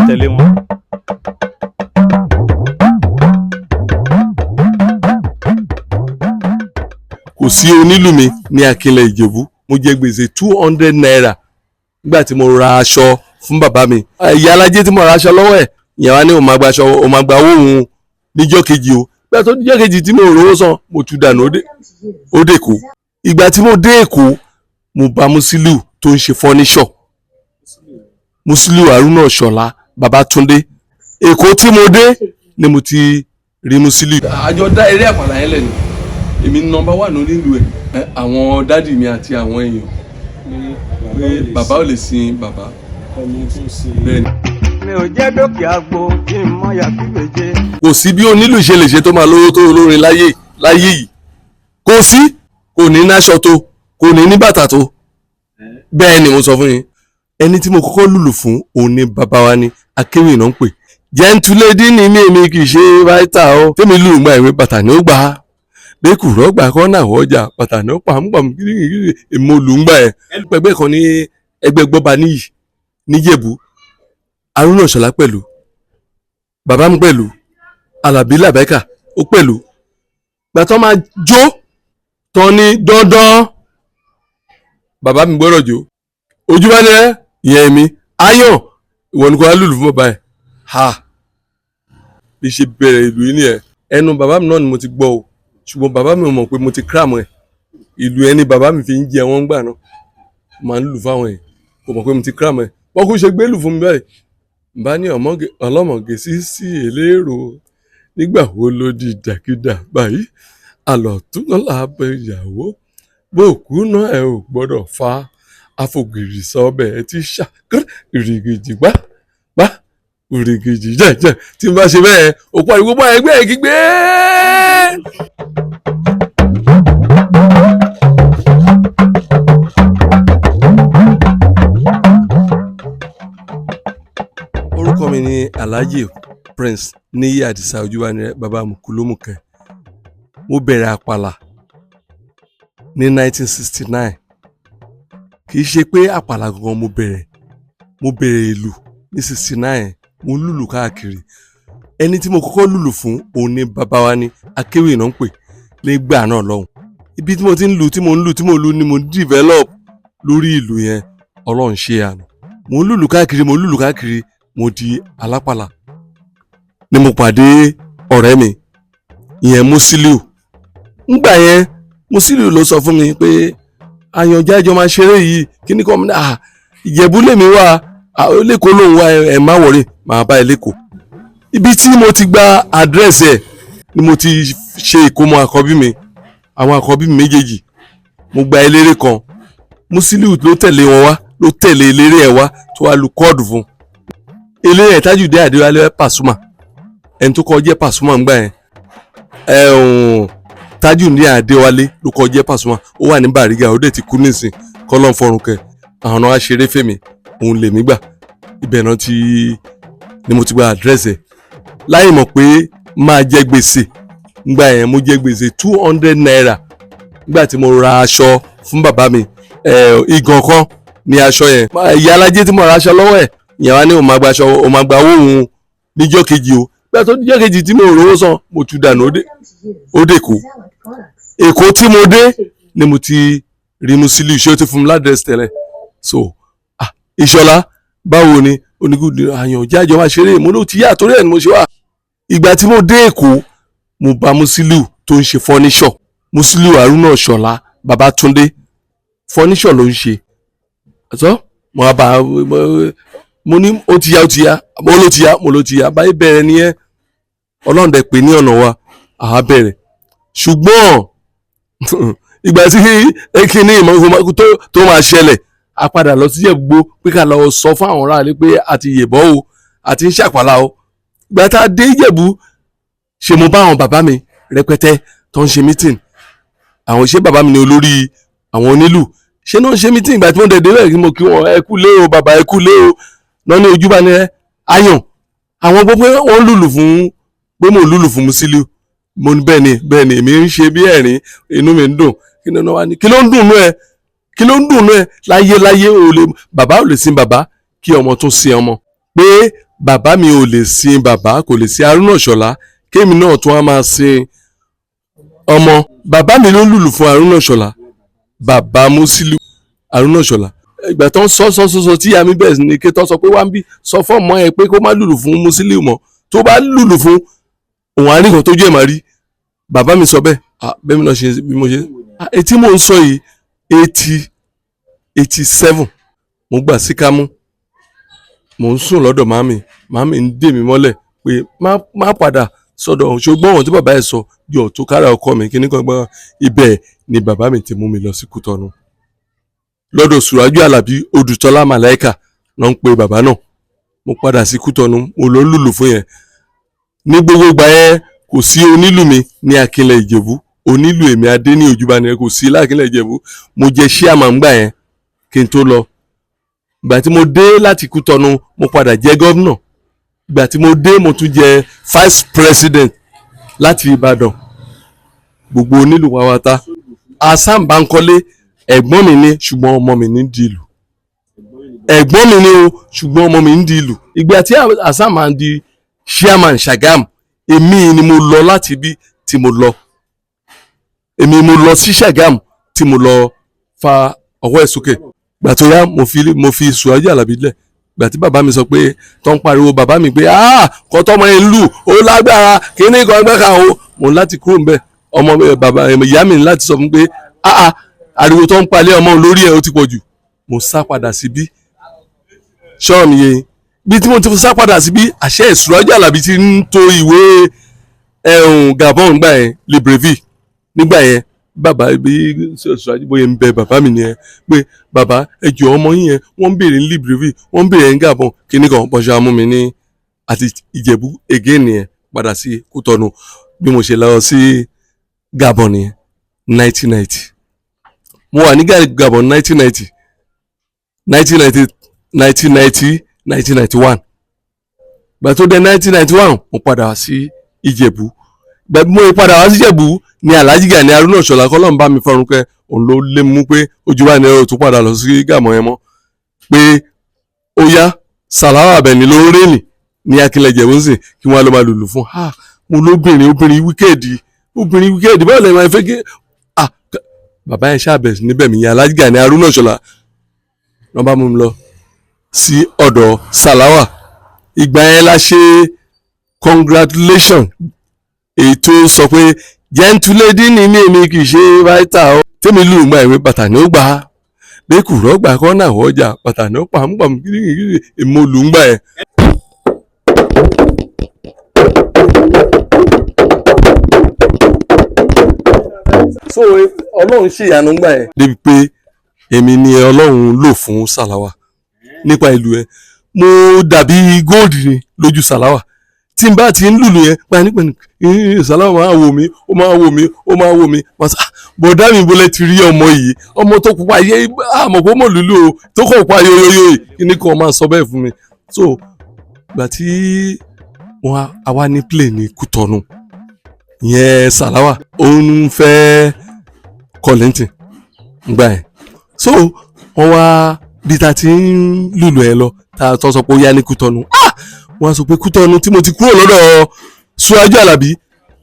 tẹ̀lé wọn. kò sí onílù mi ní Akínlẹ̀ Ìjẹ̀bú mo jẹ gbèsè 200 naira nígbà tí mo ra aṣọ fún bàbá mi. ìyá alájẹ tí mo ra aṣọ lọ́wọ́ ẹ̀ ìyẹn wá ní òun máa gba aṣọ òun máa gba owó òun níjọ́ kejì o. ìgbà tó níjọ́ kejì tí mo rówó san mo tú dànù ó dé Èkó. ìgbà tí mo dé Èkó mo bá Musiliu tó ń ṣe fọ́níṣọ̀, Musiliu Haruna Ṣọlá Babátúndé. Èkó tí mo dé ni mo ti rí Musiliu. àjọ dá eré àpàlà yẹn lẹ́nu èmi nọ́mbà wà nílùú ẹ̀ àwọn dádì mi àti àwọn èèyàn pé bàbá ò lè sin bàbá bẹ́ẹ̀ ni. mi ò jẹ́ dókè àgbo kí n mọ yàtí méje. kò sí bí onílù ṣe lè ṣe tó máa lówó tó olórin láyé yìí kò sí, kò ní náṣọ tó, kò ní ní bàtà tó. bẹ́ẹ̀ ni mo sọ fún yín ẹni tí mo kọ́kọ́ lùlù fún òun ni bàbá wa ní Akéwì náà ń pè. jẹ́ntúlédì ni èmi kì í ṣe ráìtà o tèmi lùlù gba ìwé bàtà ní ó gbà á bẹ́ẹ̀kù rọ́gbà kan náà wọ́jà bàtà ní ó pàmùpàmù kiri èmo lù ń gbà ẹ̀. ẹgbẹ́ kan ní ẹgbẹ́ gbọ́ba níyì níjẹ̀bú Haruna Ṣọlá pẹ̀lú bàbá mi pẹ̀lú Alábí Làbẹ́kà ó pẹ̀lú gbàtọ́ máa jó tán ní dandan bàbá mi gbọ́dọ̀ jó ojú bá ní ẹ ìyẹn mi ayọ̀ ìwọ ni kò wá lùlù fún bàbá ẹ ha bí ṣe bẹ̀rẹ̀ ìlú yìí nìyẹn. ẹnu bàbá mi náà ni mo ti gbọ́ o ṣùgbọ́n bàbá mi ò mọ̀ pé mo ti kírámù ẹ̀ ìlú ẹni bàbá mi fi ń jẹ wọ́n gbà náà màá ń lù fáwọn ẹ̀ kò mọ̀ pé mo ti kírámù ẹ̀ wọ́n kò ṣe gbé lù fún mi báyìí bá ní ọlọ́mọge sí elérò nígbà wo ló di ìdàkídà báyìí àlọ́ tún náà lábẹ́ ìyàwó bóòkú náà ẹ ò gbọ́dọ̀ fa àfògìrì sọ́bẹ̀ ẹ ti ṣàkírí ìrìgìjì gbá ìrìgìjì jẹ́jẹ́ tí n bá ṣe bẹ́ẹ̀ òpó àdìgbò bá ẹgbẹ́ ẹ̀ gbígbé. orúkọ mi ni Alhaji Prince Níyì Àdìsá Ojúbánirẹ̀ bàbá Mùkúlùmùkẹ́. mo bẹ̀rẹ̀ àpàlà ní 1969 kì í ṣe pé àpàlà gangan mo bẹ̀rẹ̀ ìlú ní 69 mo lùlù káàkiri. ẹni tí mo kọ́kọ́ lùlù fún òun ni bàbá wa ní Akéwì náà ń pè nígbà náà lọ́hùn. ibi tí mo ti ń lù tí mo lù ni mo develop lórí ìlú yẹn Ọlọ́run ṣe àná. mo lùlù káàkiri mo di alápàlà ni mo pàdé ọ̀rẹ́ mi ìyẹn Musiliu. ngbà yẹn Musiliu ló sọ fún mi pé àyànjájọ máa ṣeré yìí kí ni kọ́ mi náà Ìjẹ̀bú lèmi wà lẹ́kọ̀ọ́ lòun wá ẹ̀ má wọ̀rẹ́ màá bá ẹ lẹ́kọ̀ọ́. ibi tí mo ti gba àdírẹ́sì ẹ̀ ni mo ti ṣe ìkómọ àkọ́bí mi àwọn àkọ́bí mi méjèèjì mo gba eléré kan Musiliu ló tẹ̀lé wọn wá ló tẹ̀lé eléré ẹ̀ wá tó wá lu kọ́ọ̀dù fún eléré ẹ̀ Tajudeen Adéwálé Pasuma ẹni tó kọ́ jẹ́ Pasuma ń gbà yẹn Tajudeen Adéwálé ló kọ́ jẹ́ Pasuma ó wà ní Bàrígà ó dẹ̀ ti kú nísìn kọ́lọ́n fọrùn kẹ àwọn náà wá ṣeré fèmí òun lèmi gbà ibẹ̀ náà ni mo ti gba àdírẹ́sì ẹ̀ láì mọ̀ pé máa jẹ gbèsè ngbà yẹn mo jẹ gbèsè 200 naira nígbà tí mo ra aṣọ fún bàbá mi igan kan ní aṣọ yẹn ìyá alájẹ tí mo ra aṣọ lọ́wọ́ ẹ̀ ìyẹn wá ní òun máa gba aṣọ òun máa gba owó òun níjọ́ kejì o gbà tó níjọ́ kejì tí mo rówó san mo tú dànù ó dé Èkó tí mo dé ni mo ti rí Musiliu ṣé ó ti fún mi ládírẹ́sì tẹ́lẹ̀ so Ìṣọ̀lá báwo ni onígùdù àyàn jájọ máa ṣeré mo ló ti yá torí ẹ̀ ni mo ṣe wà. ìgbà tí mo dé Èkó mo bá Musiliu tó ń ṣe fọ́níṣọ̀ Musiliu Haruna Ṣọlá Babátúndé fọ́níṣọ̀ ló ń ṣe mo ní ó ti yá mo ló ti yá báyìí bẹ̀rẹ̀ nìyẹn Ọlọ́run dẹ̀ pé ní ọ̀nà wa àá bẹ̀rẹ̀ ṣùgbọ́n ìgbà tí ekínní ìmọ̀ tó máa ṣẹlẹ̀ a padà lọ sí Ìjẹ̀bú pé ká lọ sọ fún àwọn aráàlú pé a ti yèbọ́ o a ti ń ṣàpàlà o. ìgbà tá a dé Ìjẹ̀bú ṣe mo bá àwọn bàbá mi rẹpẹtẹ tó ń ṣe mítìn àwọn ṣé bàbá mi ni olórí àwọn onílù ṣé náà ń ṣe mítìn ìgbà tí wọ́n dẹ̀dẹ̀ rẹ̀ mo kí wọn ẹ kú lé o bàbá ẹ kú lé o náà ní Ojúbánirẹ̀ ayàn àwọn gbogbo wọn lùlù fún pé mo lùlù fún Musiliu mo ní bẹ́ẹ̀ ni èmi ń ṣe bí ẹ̀rín inú mi ń dùn kí ni wọ́n wá ní kí ló ń dùn nú ẹ láyé bàbá ò lè sin bàbá kí ọmọ tún sin ọmọ pé bàbá mi ò lè sin bàbá, kò lè sin Haruna Ìṣọ̀lá kémi náà tún á máa sin ọmọ. Bàbá mi ló lùlù fún Haruna Ìṣọ̀lá, bàbá Musiliu Haruna Ìṣọ̀lá. Ìgbà tó ń sọ tí ìyá mi bẹ̀rẹ̀ ní ké tó sọ pé wá ń bí sọ fún ọmọ ẹ pé kó má lùlù fún Musiliu mọ́, tó bá lùlù fún òun àríkàn tó jẹ́ ẹ̀ máa rí. Bàbá mi sọ bẹ́ẹ̀, bẹ́ẹ̀ mi náà ṣe bí mo ṣe. Etí mò ń sọ yìí 87 mo gbà sí kámú, mò ń sùn lọ́dọ̀ màmí ń dè mí mọ́lẹ̀ pé má padà sọ́dọ̀ ṣùgbọ́n ohun tí bàbá ẹ̀ sọ yọ̀ tó kára ọkọ mi kíní kan gbọ́n. Ibẹ̀ ni bàbá mi ti mú mi lọ sí Kútọ́nù lọ́dọ̀ Sùrájú Àlàbí Odùtọ́lá Màláíkà ló ń pe bàbá náà. Mo padà sí Kútọ́nù, mo lọ lùlù fún yẹn. Ní gbogbo ìgbà yẹn kò sí onílù mi ní Akínlẹ̀ Ìjẹ̀bú, onílù èmi adé ní Òjúbánirẹ̀ kò sí lákínlẹ̀ Ìjẹ̀bú. Mo jẹ chairman gbà yẹn kí n tó lọ. Ìgbà tí mo dé láti Kútọ́nù mo padà jẹ́ gómìnà. Ìgbà tí mo dé mo tún jẹ vice president láti Ìbàdàn. Gbogbo onílù wàwátá. Hasan Bankole ẹ̀gbọ́n mi ni ṣùgbọ́n ọmọ mi ní di ìlù. Ẹ̀gbọ́n mi ni o ṣùgbọ́n ọmọ mi ń di ìlù. Ìgbà tí Hasan máa ń di chairman Ṣàgámù, èmi ni mo lọ láti bí tí mo lọ. Èmi mo lọ sí Ṣàgámù tí mo lọ fa ọwọ́ ẹ̀ sókè. Ìgbà tó yá mo fi Sùrájú Àlàbí lẹ̀. Ìgbà tí bàbá mi sọ pé tó ń pariwo bàbá mi pé kọ́ tọ́mọ yẹn lù ó lágbára kíní kan ẹgbẹ́ kan o, mo láti kúrò ń bẹ̀. Ọmọ bàbá ìyá mi láti sọ fún pé ariwo tó ń palẹ̀ ọmọ lórí ẹ̀ ó ti pọ̀ jù. Mo sá padà síbí ṣọ́ọ̀mù yẹn bí tí mo ti sá padà síbí àṣẹ Sùrájú Àlàbí ti ń to ìwé Gabon gbà yẹn Libreville nígbà yẹn. Bàbá bí Sùrájú bóyá ń bẹ bàbá mi nìyẹn pé bàbá ẹjọ́ ọmọ yín yẹn wọ́n ń béèrè ní Libreville wọ́n ń béèrè ní Gabon kíní kan bọ́ṣẹ́ amú mi ní àti Ìjẹ̀bú again nìyẹn padà sí Kútọ́nù bí mo ṣe lọ sí Gabon nìyẹn 1990. Mo wà ní Gabon 1990 1991. Gbà tó dé 1991 mo padà sí Ìjẹ̀bú. Gbà mo padà wá sí Ìjẹ̀bú ní Alhaji Gani Haruna Ìṣọ̀lá kọ́lọ́run bá mi fọ́run kẹ́ òun ló lé mú pé Òjúbánirẹ̀ tó padà lọ sí Gàmọ́ yẹn mọ́ pé ó yá Sàláwà Àbẹ̀ní ló ń rìn ní Akínlẹ̀ Ìjẹ̀bú ń sìn kí wọ́n á lọ máa lùlù fún. Mo lóbìnrin wíkẹ́ẹ̀dì báwo lè máa fẹ́ gé bàbá yẹn ṣàbẹ̀ níbẹ̀ mi yẹn Alhaji Gani Haruna Ìṣọ̀lá wọ́n bá mú mi lọ sí ọ̀dọ̀ Sàláwà. Ìgbà yẹn la ṣe congratulation èyí tó sọ pé gentlelady ni èmi kì í ṣe vital o. Tèmi lù gba ìwé bàtà ni ó gbà á lẹ́kùrọ́ gbà kọ́ náà ọjà bàtà ni ó pa àmúpàmù kiri èmo lù ń gbà yẹn. So Ọlọ́run ṣe ìyanu gbà yẹn. Débi pé èmi ni Ọlọ́run lò fún Sàláwà nípa ìlú ẹ mo dàbí gold ni lójú Sàláwà tí n bá ti ń lùlù yẹn panípaní Sàláwà máa wò mí bọ̀dá mi bọ́lẹ̀ ti rí ọmọ yìí ọmọ tó pupa yé àmọ̀ kó mọ̀ lùlù o tó kọ̀ pa yoyoyo kíní kan máa sọ bẹ́ẹ̀ fún mi. So ìgbà tí wọn àwa ní play ní Kútọ́nù yẹn Sàláwà òun fẹ́ Kollington gbà yẹn so wọ́n wá bí ta ti ń lùlù ẹ lọ ta tó sọ pé ó yá ní Kútọ́nù wọ́n sọ pé Kútọ́nù tí mo ti kúrò lọ́dọ̀ Sùrájú Àlàbí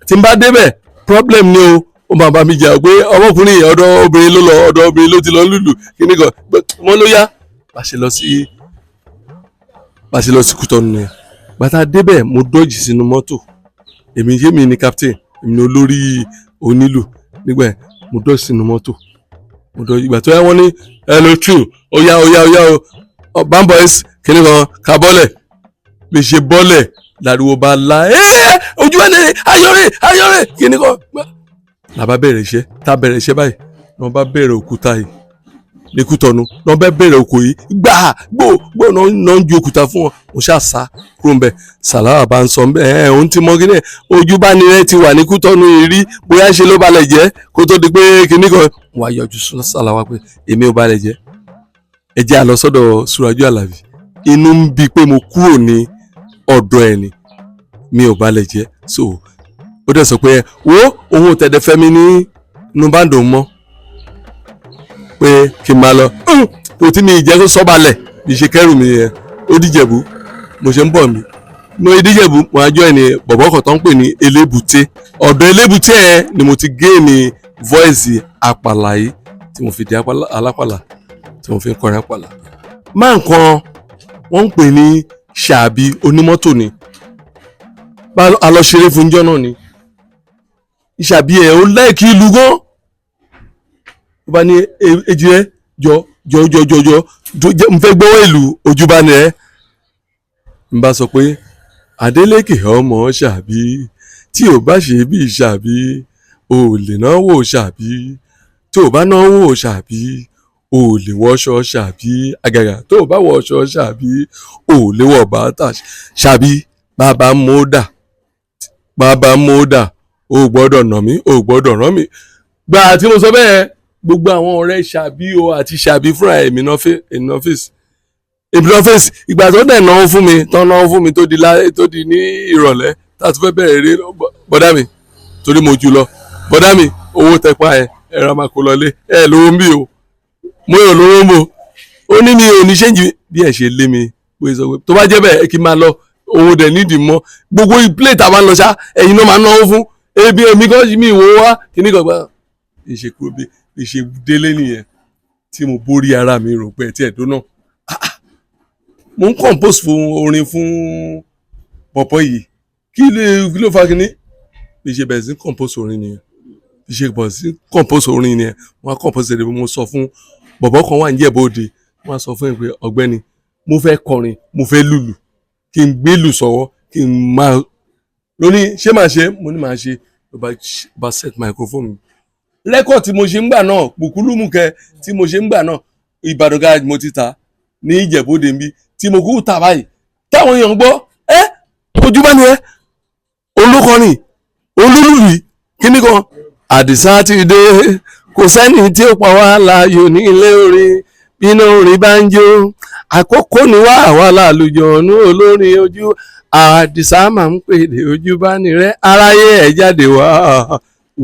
tí n bá débẹ̀ problem ni o ó máa bá mi jà pé ọmọkùnrin ọ̀dọ̀ obìnrin ló ti lọ lùlù kíní kan wọ́n ló yá bá ṣe lọ sí Kútọ́nù nìyẹn. Bàtà débẹ̀ mo dọ́jì sínú mọ́tò èmi ni captain èmi ni olórí onílù nígbà yẹn mo dọ́jì sínú mọ́tò ìgbà tó yá wọ́n ní hello true ó yá o bamboys kíní kan ká bọ́lẹ̀ bí ṣe bọ́lẹ̀ làriwo bá la Òjúbánirẹ̀ ayọ̀rẹ̀ kíní kan làbá bẹ̀rẹ̀ iṣẹ́ báyìí wọ́n bá bẹ̀rẹ̀ òkúta yìí ní Kútọ́nù wọ́n bá bẹ̀rẹ̀ òkò yìí gbò náà ń ju òkúta fún wọn mo ṣàṣà kúrò ń bẹ̀. Sàláwà bá ń sọ òun ti mọ kíní Òjúbánirẹ̀ ti wà ní Kútọ́nù yìí rí bóyá ṣe ló balẹ̀ jẹ́ kó tó di pé kíní kan wà yọjú Sàláwà pé èmi ò balẹ̀ jẹ́ ẹ jẹ́ àlọ́ sọ́dọ̀ Sùrájú Àlàbí inú ń bi pé mo kúrò ní ọ̀dọ̀ ẹ̀ ni mi ò balẹ̀ jẹ́ so ó dẹ̀ sọ pé òun ò tẹ̀dẹ̀ fẹ́ mi ní inú báńdò mọ́ pé kí n máa lọ kò tí mi ìjẹ́ kó sọ́balẹ̀ bí ṣe kẹ́rù mi yẹn ó dìjẹ̀bú mo ṣe ń bọ̀ mí mo ìdíjẹ̀bú mo á join ní bọ̀bọ̀ kan tó ń pè ní elébùté ọ̀dọ̀ elébùté yẹn ni mo ti gé ní voice àpàlà yìí tí mo fi di alápàlà tí mo fi ń kọrin àpàlà. máa nǹkan wọ́n ń pè ní ṣàbí onímọ́tò ni a lọ ṣeré fún jọ́ náà ni ìṣàbí ẹ̀ ó láìkí ìlú gan ó bá ní èjì rẹ jọ mo fẹ́ gbọ́wọ́ ìlú ojúbá ni ẹ n bá sọ pé Adélékè ọmọ ṣàbí tí ò bá ṣe bí ṣàbí ò lè náwó ṣàbí tí ò bá náwó ṣàbí ò lè wọṣọ ṣàbí àgàgà tó o bá wọṣọ ṣàbí ò lè wọ bàtà ṣàbí bàbá mọ́dà o gbọ́dọ̀ nà mí o gbọ́dọ̀ rán mi gbà tí mo sọ bẹ́ẹ̀ gbogbo àwọn ọ̀rẹ́ ṣàbí o àti ṣàbí fúnra èmi náà fèsì ìgbà tó dẹ̀ náwó fún mi tó di ní ìrọ̀lẹ́ láti fẹ́ bẹ̀rẹ̀ eré bọ́dá mi torí mo jù lọ bọ́dá mi owó tẹpa ẹ ẹ̀rọ máa kó lọlé ẹ lówó ń bí o mo yàn lówó ń bò ó ní mi ò ní ṣéǹjì bí ẹ ṣe lé mi pé sọ pé tó bá jẹ́ bẹ́ẹ̀ kí n máa lọ owó dẹ̀ nídìí mọ́ gbogbo plate àwọn lọ ṣá ẹ̀yin náà máa náwó fún ebi èmi kan mi ìwò wá kíní kan gbà ìṣèkúrò bí ìṣèdélé nìyẹn tí mo borí ara mi rò pé ẹ tiẹ̀ dóná mo ń compose orin fún pọ̀pọ̀ yìí kí ló fa kíní ìṣe bẹ̀rẹ̀ sí compose orin nìyẹn wọ́n á compose ẹ̀rẹ̀ mo sọ fún bọ̀bọ̀ kan wà ní Ìjẹ̀bú-Òde wọ́n á sọ fún ẹ̀ pé ọ̀gbẹ́ni mo fẹ́ kọrin mo fẹ́ lùlù kí n gbé lù sọ́wọ́ kí n máa lóní ṣé màá ṣe mo ní màá ṣe ló bá set microphone mi rẹ́kọ̀d tí mo ṣe ń gbà náà Pùkúlùmùkẹ́ tí mo ṣe ń gbà náà Ìbàdàn garage mo ti ta ní Ìjẹ̀bú-Òde nbí tí mo kú tà báyìí táwọn èèyàn gbọ́ ojúbá ni olókọrin olólùlù kíní kan Àdìsá ti dé kò sẹ́ni tí ó pa wá láàyò ní ilé orin bínú orin bá ń jó àkókò ní wá àwa lálùjọ ní olórin ojú Àdìsá máa ń pèdè ojúbá ni rẹ aráyé ẹ̀ jáde wá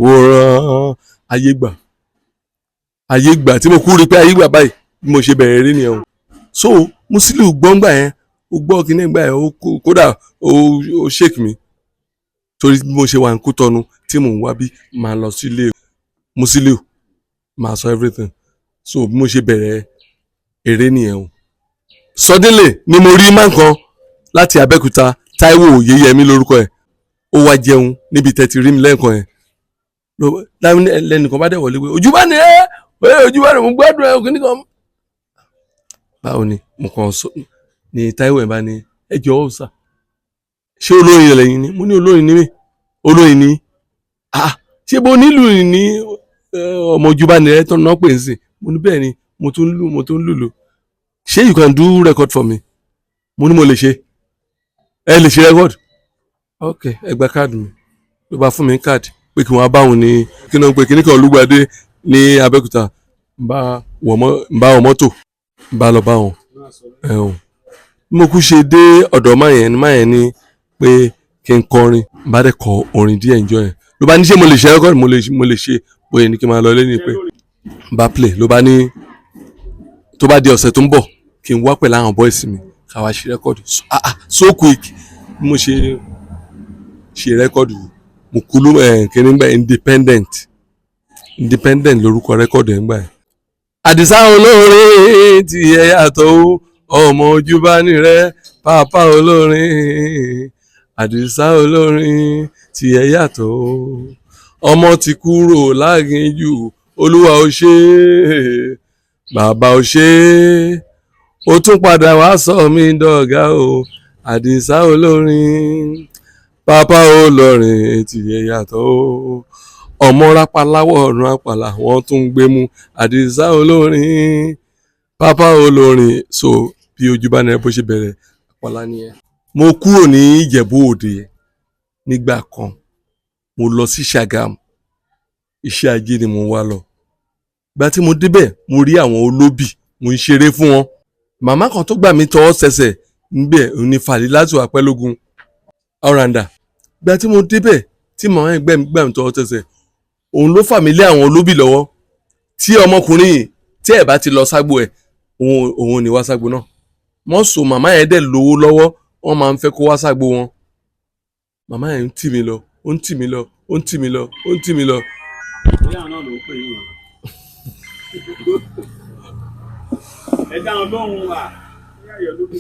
wòran ayégbà tí mo kú rí pé ayégbà báyìí bí mo ṣe bẹ̀rẹ̀ rí nìyẹn o so Musiliu gbọ́ngbà yẹn ó gbọ́ kíní gbà yẹn kódà ó shake mi torí bí mo ṣe wà ní Kútọ́nù tí mò ń wá bí máa lọ sílé Musiliu máa sọ everything so bí mo ṣe bẹ̀rẹ̀ eré nìyẹn o suddenly ni mo rí máa kan láti Abẹ́òkúta Táíwò Oyèyẹmí lórúkọ ẹ̀ ó wá jẹun níbi tẹ́tí rí mi lẹ́ẹ̀kan ẹ̀ lẹ́nìkan bá dẹ̀ wọlé pé ojúbá ni ojúbá ni mo gbádùn ẹ̀ òkè nìkan. báwo ni mo kàn sọ ni Táíwò ẹ̀ bá ní ẹ jọ̀ọ́ sà ṣé olórin yẹn lẹ́yìn ni mo ní olórin ni mí olórin ni ṣé bó nílùú ní ọmọ ojúbá ni ẹ tó náà pè ń sìn mo ní bẹ́ẹ̀ ni mo tún lùlù ṣé you can do record for me mo ní mo lè ṣe ẹ lè ṣe record ok ẹ gba káàdì mi ló bá fún mi káàdì pé kí wọ́n bá wọn ní kí náà pé kíní kan Olúgbadé ní Abẹ́òkúta ń bá wọn mọ́tò ń bá lọ bá wọn mo kú ṣe dé ọ̀dọ̀ máyẹn ní pé kí n kọrin ń bá dẹ̀ kọ orin díẹ̀ ń jọ yẹn ló bá ní ṣé mo lè ṣe record mo lè ṣe bóyá ní kí n máa lọ lẹ́yìn pé ń bá play ló bá ní tó bá di ọ̀sẹ̀ tó ń bọ̀ kí n wá pẹ̀lú àwọn boys mi ká wá ṣe record so quick bí mo ṣe record mo kú ló kíní gbà independent lórúkọ record ẹ̀ ń gbà yẹn. Àdìsá olórin tí ẹ yàtọ̀ ọmọ ojúbá ni rẹ pàápà olórin Àdìsá olórin tí ẹ yàtọ̀ ọmọ ti kúrò láginjù olúwa ó ṣe bàbá ó ṣe ó tún padà wá sọ mí dọ̀gá o Àdìsá olórin pàápà olórin tí ẹ yàtọ̀ ọmọ rápáláwọ̀ ọ̀run àpàlà wọ́n tún ń gbé mú Àdìsá olórin pàápà olórin so bí ojúbá ni ẹ bó ṣe bẹ̀rẹ̀ àpàlà nìyẹn. mo kúrò ní Ìjẹ̀bú-Òde nígbà kan mo lọ sí Ṣàgámù iṣẹ́ ajé ni mo wá lọ ìgbà tí mo débẹ̀ mo rí àwọn olóbì mo ń ṣeré fún wọn màmá kan tó gbà mí tọwọ́ sẹsẹ̀ níbẹ̀ ní Fàlílátù Apẹ́lógún ọ̀ràǹdà ìgbà tí mo débẹ̀ tí màmá ẹgbẹ́ mi gbà mí tọwọ́ sẹsẹ̀ òun ló fà mí lé àwọn olóbì lọ́wọ́ tí ọmọkùnrin yìí tí ẹ̀ bá ti lọ ságbo ẹ̀ òun ò ní wá ságbo náà wọ́n so màmá yẹn dẹ̀ lówó lọ́wọ́ wọ́n máa ń fẹ́ kó wá ságbo wọn màmá yẹn ń tì mí lọ ó ń tì mí lọ ó ń tì mí lọ ó ń tì mí lọ. bóyá náà ló ń pè yín ẹ dáhùn lóhùn wa bóyá yọ lóbi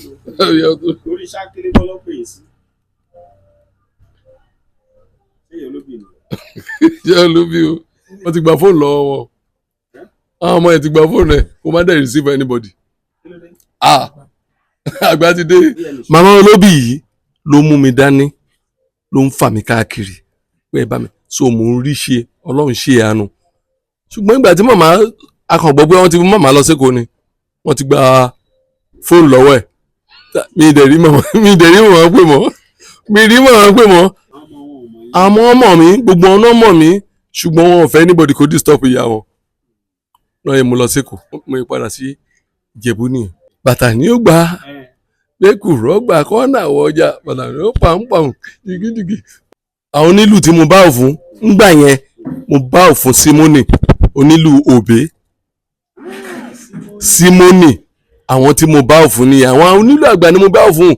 lórí sákéré bọ́lọ́ pè yín sí ṣé yọ lóbi ni. ṣé olóbi o wọ́n ti gba fóònù lọ́wọ́ wọn àwọn ọmọ yẹn ti gba fóònù ẹ̀ kó má dẹ̀ receive anybody. Àgbà ti dé. Màmá olóbì yìí ló mú mi dání ló ń fà mí káàkiri pé ẹ bá mi so mò ń rí ṣe ọlọ́run ṣe àánú ṣùgbọ́n ìgbà tí màmá akàngbọ́ pé wọ́n ti mú màmá lọ sékòó ni wọ́n ti gba fóònù lọ́wọ́ ẹ̀ mi ì dẹ̀ rí màmá pè mọ́ àmọ́ ọmọ mi gbogbo ọ̀nà ọmọ mi ṣùgbọ́n wọn ò fẹ́ anybody kó disturb ìyá wọn náà yẹ mo lọ sékòó mo yẹ padà sí Ìjẹ̀bú nìyẹn bàtà ni ó gbà lẹ́kùrọ́ gbà kọ́nà àwọ̀ ọjà bàtà ni ó pàǹpàǹ jìgìjìgì. àwọn onílù tí mo bá òfun ńgbà yẹn mo bá òfun Simoni onílù òbé Simoni àwọn tí mo bá òfun ni àwọn onílù àgbà ni mo bá òfun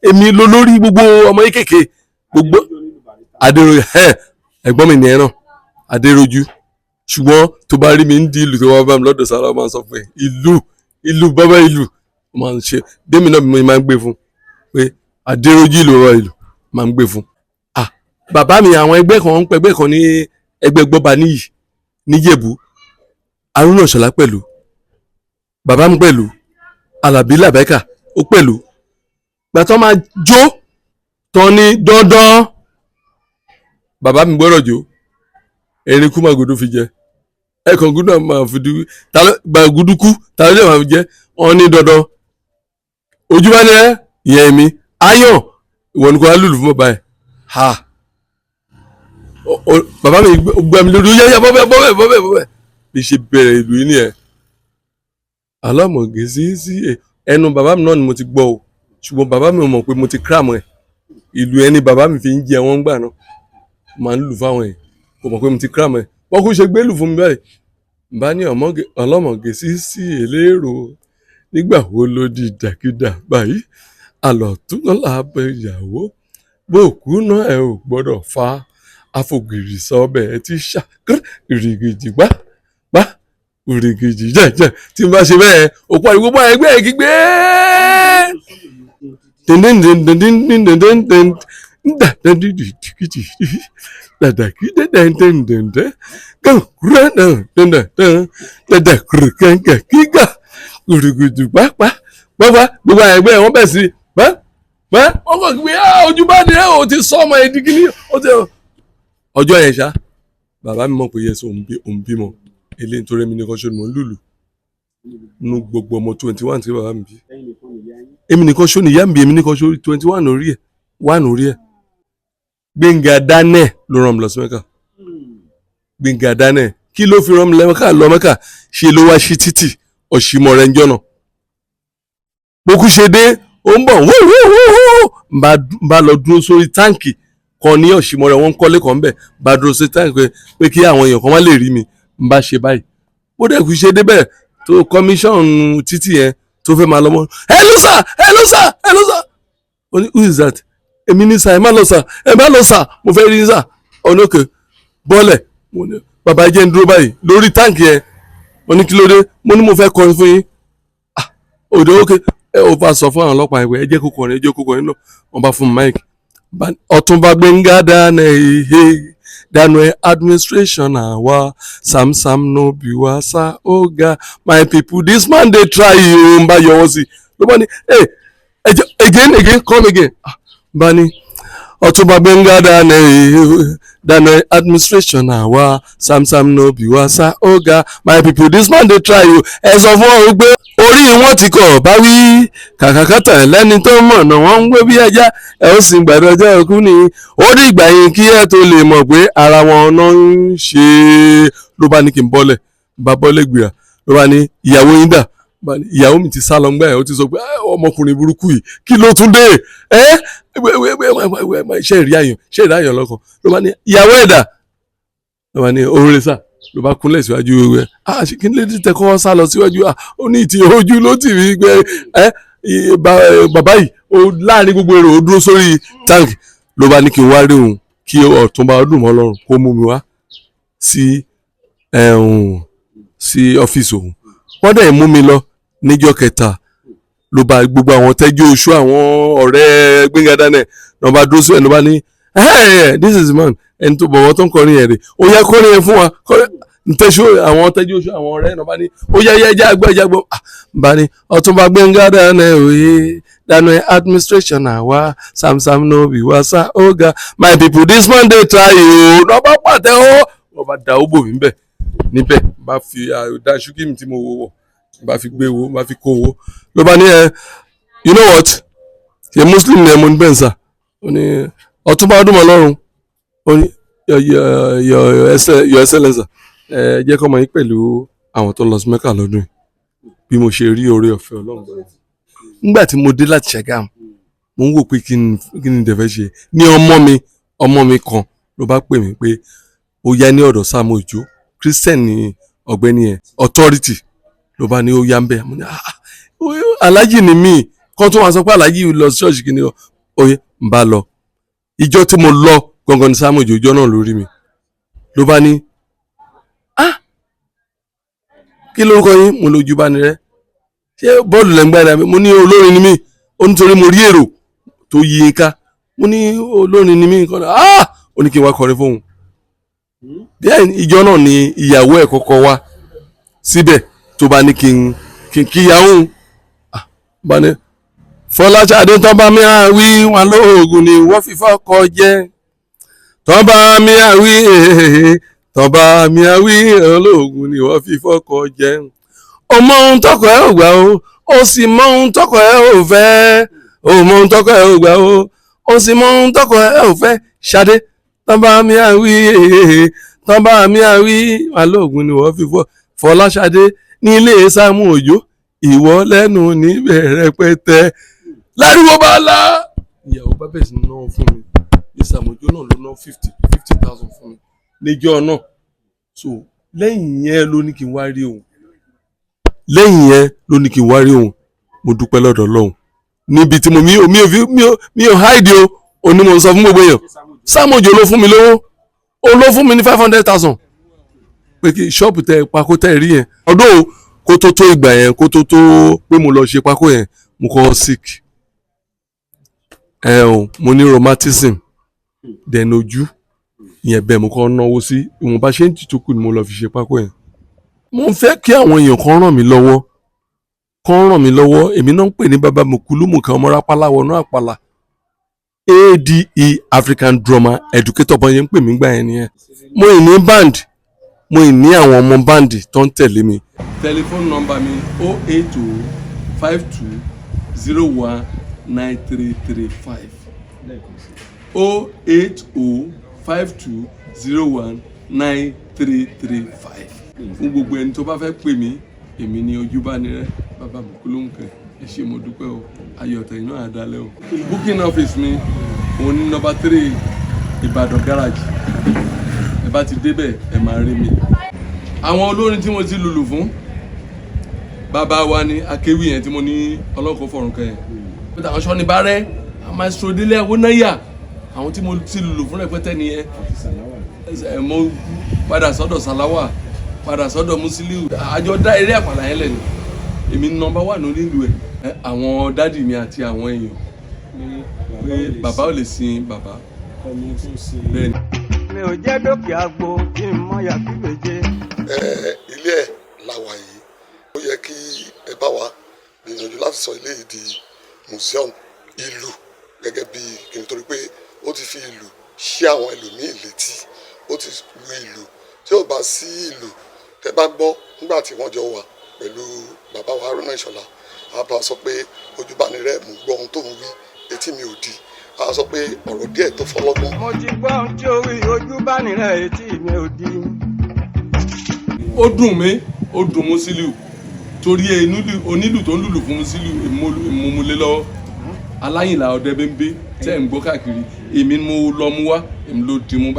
èmi ló lórí gbogbo ọmọ kékèké gbogbo adéròjú ẹ̀gbọ́n mi nìyẹn náà adéròjú ṣùgbọ́n tó bá rí mi ń di ìlù tó wá bá mi lọ́dọ̀ sára máa ń sọ pé ìlú bàbá ìlú máa ń ṣe bẹ́ẹ̀mi náà mi máa ń gbé fún pé adéròjú ìlú rọ ìlú máa ń gbé fún. Bàbá mi àwọn ẹgbẹ́ kan ń pẹgbẹ́ kan ní ẹgbẹ́ gbọ́ba níyì níjẹ̀bú Haruna Ìṣọ̀lá pẹ̀lú bàbá mi pẹ̀lú Alábí Làbẹ́kà ó pẹ̀lú gbàtọ́ máa jó tán ní dandan bàbá mi gbọ́dọ̀ jó erin kú màgòdó fi jẹ ẹ̀kan gúdú náà máa fi dúró gbàgúdú kú tàbí lè máa fi jẹ wọn ní dandan ojú bá ní ìyẹn mi ayọ̀ ìwọ ni kò á lùlù fún bàbá ẹ̀ ha bàbá mi gbà mí lórí yẹ́yẹ́ bọ́bẹ̀ bí ṣe bẹ̀rẹ̀ ìlú yìí nìyẹn alámọ̀gé sí ẹnu bàbá mi náà ni mo ti gbọ́ o ṣùgbọ́n bàbá mi ò mọ̀ pé mo ti kírámù ẹ̀ ìlú ẹni bàbá mi fi ń jẹ wọ́n gbà náà máa ń lù fáwọn ẹ̀ kò mọ̀ pé mo ti kírámù ẹ̀ wọ́n kò ṣe gbé lù fún mi báyìí bá ní ọlọ́mọ̀gé sí elérò nígbà wo ló di ìdàkídà báyìí àlọ́ tún náà lábẹ́ ìyàwó bóòkú náà ẹ ò gbọ́dọ̀ fa afọgìrì sọbẹ ẹ ti ṣàkóso ìrìgìjì gbá ìrìgìjì jẹjẹ tí n bá ṣe bẹ́ẹ̀ òpó àdìgbò bá ẹgbẹ́ ẹ̀ gbígbé gbogbo ẹgbẹ́ wọn bẹ̀ sí wọ́n kò gbé ojú bá ní ẹ̀ ò ti sọ ọmọ ẹ̀ dìgí ní ọjọ́ yẹn ṣá bàbá mi mọ̀ pé yẹsọ òun bímọ eléyìí nítorí èmi nìkan ṣó ni mò ń lùlù nínú gbogbo ọmọ 21 tí bàbá mi bí èmi nìkan ṣó ni ìyá mi bí èmi nìkan ṣó 21 orí ẹ̀ 1 orí ẹ̀ Gbénga Daniel ló rán mi lọ sí Mẹ́kà Gbénga Daniel kí ló fi rán mi lọ Mẹ́kà ṣe ló wá sí títì ọ̀ṣìmọ̀ rẹ̀ ń jọ́nà bókú ṣe dé ó ń bọ̀ bá lọ dúró sórí táǹkì kan ní ọ̀ṣìmọ̀ rẹ̀ wọ́n ń kọ́lé kan bẹ̀ bá dúró sí táǹkì pé kí àwọn èèyàn kan má lè rí mi ń bá ṣe báyìí bó dẹ̀ kú ṣe débẹ̀ tó kọmíṣọ̀nù títì yẹn tó fẹ́ máa lọ mọ́ hello sir ó ní who is that èmi ní sà ẹ má lọ sà mo fẹ́ rí sà ọ̀nà òkè bọ́ọ̀lẹ̀ bàbá jẹ́ ń dúró báyìí lórí táǹkì yẹn mo ní kí ló dé mo ní mo fẹ́ kọrin fún yín òde òkè ẹ ò bá sọ fún àwọn ọlọ́pàá ìwé ẹ jẹ́ kó kọrin náà wọ́n bá fún Mike Ọ̀túnba Gbénga Daniel administration àwa Sam no be wa sa oga my people this man dey try you n bá yọ wọ́n sí ló bá ní again come again bá ní Ọ̀túnba Gbénga Daniel administration àwa Sam no be wa sa oga my people this man dey try you ẹ sọ fún ọ wípé orí wọn ti kọ̀ bá wí kàkàkàtà lẹ́ni tó mọ̀ náà wọ́n ń gbé bí ẹja ẹ ó sì gbàdọ̀ ọjọ́ òkú ni ó dì ìgbà yín kí ẹ tó lè mọ̀ pé ara wọn náà ń ṣe ló bá ní kí n bọ́lẹ̀ bá bọ́lẹ̀ gbìyà ló bá ní ìyàwó yín dà ìyàwó mi ti sá lọ ńgbà yẹn ó ti sọ pé ọmọkùnrin burúkú yìí kí ló tún dé ṣe ìrí àyàn lọ́kàn ló bá ní ìyàwó ẹ̀dà ló bá ní oore sá ló bá kúnlẹ̀ síwájú ẹ̀ kí n lè tẹ̀ kọ́ sá lọ síwájú ó ní ìtì ojú ló tì mí pé bàbá yìí láàrin gbogbo èrò ó dúró sórí tank ló bá ní kí n wá rí òun kí Ọ̀túnba Ọdúnmọ́lọ́run kó mú mi wá sí ọ́fíìsì òun. Wọ́n dẹ̀ mú mi lọ níjọ́ kẹta ló bá gbogbo àwọn tẹ́jú oṣù àwọn ọ̀rẹ́ Gbẹ́ngà Daniel ló bá dúró sí ẹ̀ ló bá ní this is the man ẹni tó bọ̀wọ̀ tó ń kọrin yẹn rè ó yẹ kọrin yẹn fún wa ntẹ́sù àwọn tẹ́jú oṣù àwọn ọ̀rẹ́ náà bá ní ó yẹ ẹja gbọ́ bá ní Ọ̀túnba Gbẹ́ngà Daniel òye Daniel administration àwa Sam no be wasa oga my people this Monday try o lọ́ba pàtẹ́ ó wọ́n bá da ó bò mí bẹ̀ níbẹ̀ bá fi àdá ṣúkì mi tí mo wọ̀ bá fi gbé wo bá fi kó wo ló bá ní you know what ṣe Muslim ni ẹ mo ní bẹ́ẹ̀ sà ó ní Ọ̀túnba Ọdúnmọ́lọ́run ó ní your excellence jẹ́ kọ́ mọ̀ yín pẹ̀lú àwọn tó lọ sí Mẹ́kà lọ́dún yìí bí mo ṣe rí oore ọ̀fẹ́ Ọlọ́run. Nígbà tí mo dé láti Ṣàgámù mo ń wò pé kí ni dẹ̀fẹ́ ṣe ní ọmọ mi kan ló bá pè mí pé ó yá ní ọ̀dọ̀ Sam Òjó Christian ní ọ̀gbẹ́ni ẹ̀ authority ló bá ní ó yá ń bẹ̀ mo ní alájì ni mí kan tó wá sọ pé alájì lọ sí ṣọ́ọ̀ṣì kìíní oyè ń bá lọ ìjọ tí mo lọ gangan ní Sam Òjó ìjọ náà lórí mi ló bá ní kí lórúkọ yín mo lójú bá ní rẹ ṣé bọ́ọ̀lù lẹ́ngbàdà mo ní olórin ni mí ó nítorí mo rí èrò tó yí i ká mo ní olórin ni mí kan ó ní kí n wá kọrin fóun bí ìjọ náà ni ìyàwó ẹ̀ kọ́kọ́ wá síbẹ̀ tó bá ní kí n kíyàwó bá ní Fọláṣadé tó bá mi àwí wọn lóògùn ni wọ́n fi fọ́kọ jẹ́ tó bá mi àwí tọba mi àwí olóògùn ni wọ́n fi fọ́kọ jẹ́ o mọ ohun tọkọ ẹ ò gbà o sì mọ ohun tọkọ ẹ ò fẹ́ o mọ ohun tọkọ ẹ ò gbà o sì mọ ohun tọkọ ẹ ò fẹ́ Ṣadé tọba mi àwí olóògùn ni wọ́n fi Fọláṣadé ní ilé Sam Òjó ìwọ lẹ́nu níbẹ̀ rẹpẹtẹ láriwo bá la ìyàwó bá bẹ̀rẹ̀ sí náà fún mi ní Sam Òjó náà ló ná 50,000 fún mi níjọ́ náà so lẹ́yìn yẹn ló ní kí n wá rí òun mo dúpẹ́ lọ́dọ̀ Ọlọ́run níbi tí mi ò hide o ní mo sọ fún gbogbo èèyàn Sam Òjó ló fún mi lówó ó ló fún mi ní 500,000 pé kí ṣọ́ọ̀bù tẹ pákó tẹ rí yẹn ọdún kó tó ìgbà yẹn kó tó pé mo lọ ṣe pákó yẹn mo kọ́ sick mo ní rheumatism then ojú ìyẹn bẹ́ẹ̀ mo kọ́ náwó sí ìwọ̀nba ṣe ń tìtókù ni mo lọ fi ṣe pákó yẹn. mo ń fẹ́ kí àwọn èèyàn kan ràn mí lọ́wọ́ èmi náà ń pè ní bàbá mùkúlùmù kan ọmọ rápálá wọnú àpàlà ADE African Drummer Educator bọ́n yẹn ń pè mí gbà yẹn nìyẹn. mo ì ní band mo ì ní àwọn ọmọ báǹdì tó ń tẹ̀lé mi. tẹlifóònù nọ́mbà mi 08052019335 08052019335 fún gbogbo ẹni tó bá fẹ́ pè mí èmi ni Ojúbánirẹ́ bàbá Mùkúlùmùkẹ́ ẹ ṣé mo dúpẹ́ o ayọ̀ tẹ̀yìn náà àdálẹ́ o. booking office mi òun ní nọ́mbà 3 Ìbàdàn garage ẹ bá ti débẹ̀ ẹ máa rí mi. àwọn olórin tí mo ti lùlù fún bàbá wa ni akéwì yẹn tí mo ní ọlọ́kọ̀ fọ̀rùn kẹ́ yẹn pété àwọn sọ́ni bá rẹ́ Maestro Délé Awónáyà àwọn tí mo ti lùlù fún rẹpẹtẹ nìyẹn. mo padà sọ́dọ̀ Sàláwà padà sọ́dọ̀ Musiliu àjọ dá eré àpàlà yẹn lẹ́nu èmi nọ́mbà 1 nílùú ẹ̀ àwọn dádì mi àti àwọn èèyàn pé bàbá ò lè sin bàbá bẹ́ẹ̀ ni. mi ò jẹ́ dókè àgbo kí n mọ yàtí méje. ilé ẹ̀ làwà yìí ó yẹ kí ẹ bá wa gbìyànjú láti sọ ilé yìí di museum ìlú gẹ́gẹ́ bí kí n torí pé ó ti fi ìlú ṣí àwọn ẹlòmíì létí ó ti lu ìlú tí ó bá sí ìlú tẹ́ bá gbọ́ nígbà tí wọ́n jọ wà pẹ̀lú bàbá wa Haruna Ìṣọ̀lá àbá sọ pé Ojúbánirẹ́ mú gbọ́ ohun tó ń wí etí mi ò di a sọ pé ọ̀rọ̀ díẹ̀ tó fọlọ́gbọ́n. mo ti gbọ́ ohun tí ó wí Ojúbánirẹ́ etí mi ò di. ó dùn mí ó dùn Musiliu torí onílù tó ń lùlù fún Musiliu ìmúmulé lọ́wọ́ Aláyìnlá Ọdẹ́bẹ́mbẹ́ tẹ́ ń gbọ́ káàkiri èmi mo lọ mú wá èmi ló dì mú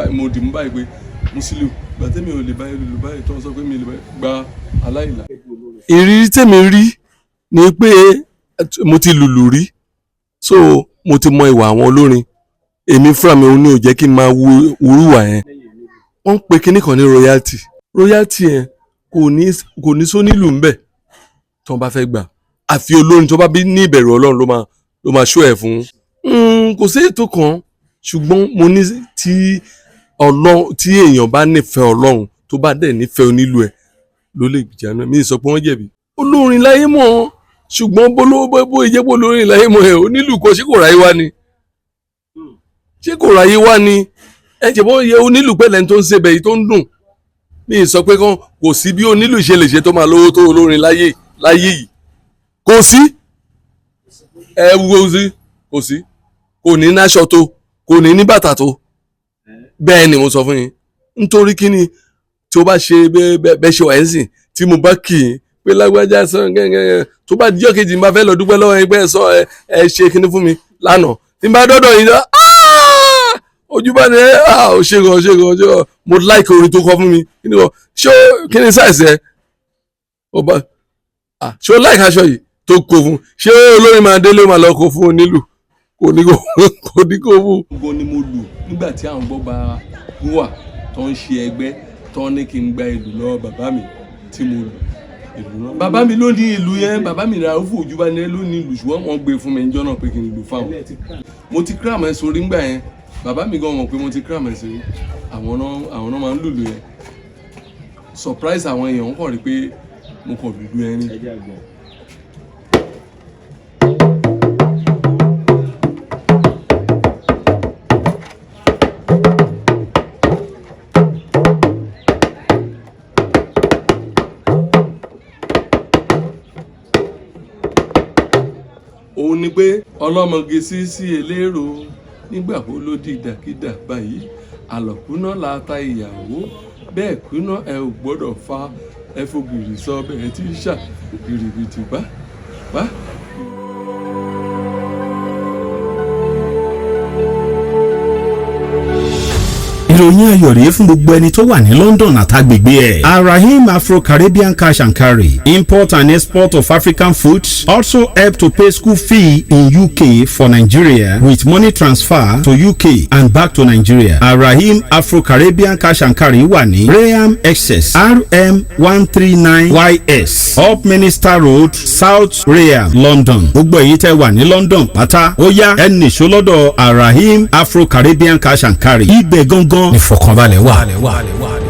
báyìí pé Musiliu gbàtẹ́mi ò lè báyìí lùlù báyìí tó ń sọ pé mi lè gba Aláyìnlá. ìrírí tèmi rí ni pé mo ti lùlù rí so mo ti mọ ìwà àwọn olórin èmi fúnra mi ò ní ò jẹ́ kí n máa wúrúwà yẹn wọ́n ń pe kinní kan ní royalty yẹn kò ní sónílù ńbẹ̀ tí wọ́n bá fẹ́ gbà àfi olórin tó bá bí ní ìbẹ̀rù ọlọ́run ló máa ṣó ẹ̀ fún kò sí ètò kan ṣùgbọ́n mo ní tí èèyàn bá nífẹ̀ẹ́ ọlọ́run tó bá dẹ̀ nífẹ̀ẹ́ onílù ẹ̀ ló lè gbìjà náà mi sọ pé wọ́n jẹ̀bi olórin láyé mọ̀ ṣùgbọ́n bó ìjẹ́pọ̀ olórin láyé mọ̀ ẹ̀ onílù kan ṣé kò ráyé wá ni ẹ jẹ́ bọ́ yẹ onílù pẹ̀lẹ́ tó ń ṣe bẹ̀yì tó ń dùn mi sọ pé kò sí bí onílù ṣe lè ṣe tó máa lówó tó olórin láyé yìí kò sí kò sí kò ní náṣọ tó kò ní bàtà tó bẹ́ẹ̀ ni mo sọ fún yín nítorí kíni tí ó bá ṣe bẹ́ẹ̀ ṣe wà ẹ́ sìn tí mo bá kì í pé lágbájá sọ gẹ́gẹ́ tó bá díjọ́ kejì n bá fẹ́ lọ dúpẹ́ lọ́wọ́ ẹgbẹ́ sọ ẹ ṣe kíní fún mi lánàá tí n bá dọ́dọ̀ yìí lọ ojú bá ní ó ṣe gan mo like orin tó kọ fún mi kíni size ẹ ṣé o like aṣọ yìí tó kó fún ṣé olórin máa délé máa lọ kó fún onílù kò ní kó fún. gbogbo ni mo lù nígbà tí àwọn gbọ́ bá wà tó ń ṣe ẹgbẹ́ tó ní kí n gba ìlú lọ́wọ́ bàbá mi tí mo lù ìlú náà. bàbá mi ló ní ìlú yẹn bàbá mi ra fún Òjúbánilé ló ní ìlú ṣùgbọ́n wọ́n gbé fún mi níjọ́ náà pé kí n lù fáwọn. mo ti kíra mọ́ ẹ sórí ńgbà yẹn bàbá mi gan mọ̀ pé mo ti kíra mọ́ ẹ sórí àwọn náà máa ń lùlù yẹn surprise àwọn èèyàn kàn rí pé mo kàn lùlù yẹn ni. òun ni pé ọlọ́mọge sí elérò nígbà wo ló di ìdàkídà báyìí àlọ́kúná la ta ìyàwó bẹ́ẹ̀ kúná ẹ ò gbọ́dọ̀ fa ẹ fògìrì sọ bẹ́ẹ̀ tí ṣà gìrìbìtì bá. ìròyìn ayọ̀ rèé fún gbogbo ẹni tó wà ní London àtàgbègbè ẹ̀. Arahim Afro-Caribbean Cash and Carry, import and export of African foods, also help to pay school fee in UK for Nigeria with money transfer to UK and back to Nigeria. Arahim Afro-Caribbean Cash and Carry wà ní Graham Excess RM 139YS Up Minister Road, South Graham, London. gbogbo èyí tẹ́ wà ní London pátá ó yá ẹnì ṣọlọ́dọ̀ Arahim Afro-Caribbean Cash and Carry. ibẹ̀ gangan ìfọ̀kànbalẹ̀ wà.